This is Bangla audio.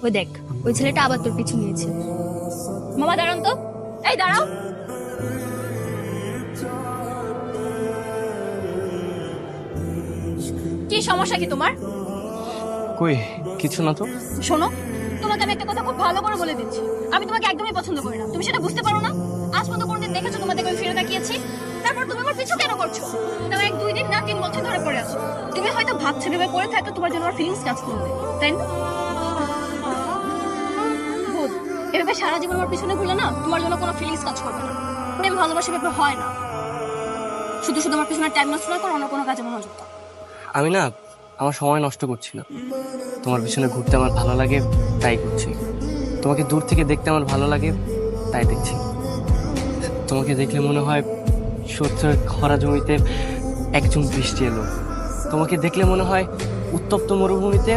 ওই দেখ, ওই ছেলেটা আবার তোর পিছু নিয়েছে। মামা দাঁড়ান তো, এই দাঁড়াও। কি সমস্যা কি তোমার? কই কিছু না তো। শোনো, তোমাকে আমি একটা কথা খুব ভালো করে বলে দিচ্ছি, আমি তোমাকে একদমই পছন্দ করি না। তুমি সেটা বুঝতে পারো না? আজ পর্যন্ত কোনোদিন দেখেছো তোমাদের আমি ফিরে তাকিয়েছি? তারপর তুমি আমার পিছু কেন করছো? তাও 1-2 দিন না 3 বছর ধরে পড়ে আছো। তুমি হয়তো ভাবছো ভেবে পড়ে থাকলে তোমার জন্য আমার ফিলিংস কাজ করবে, তাই না? ভূত, এভাবে সারা জীবন আমার পিছনে ঘুরলে না তোমার জন্য কোনো ফিলিংস কাজ করবে না। প্রেম ভালোবাসা ব্যাপার হয় না। শুধু শুধু আমার পিছনে টাইম নষ্ট না করে অন্য কোনো কাজে মনোযোগ দাও। আমি না আমার সময় নষ্ট করছি না। তোমার পিছনে ঘুরতে আমার ভালো লাগে, তাই করছি। তোমাকে দূর থেকে দেখতে আমার ভালো লাগে, তাই দেখছি। তোমাকে দেখলে মনে হয় সত্যের খরা জমিতে একজন বৃষ্টি এলো। তোমাকে দেখলে মনে হয় উত্তপ্ত মরুভূমিতে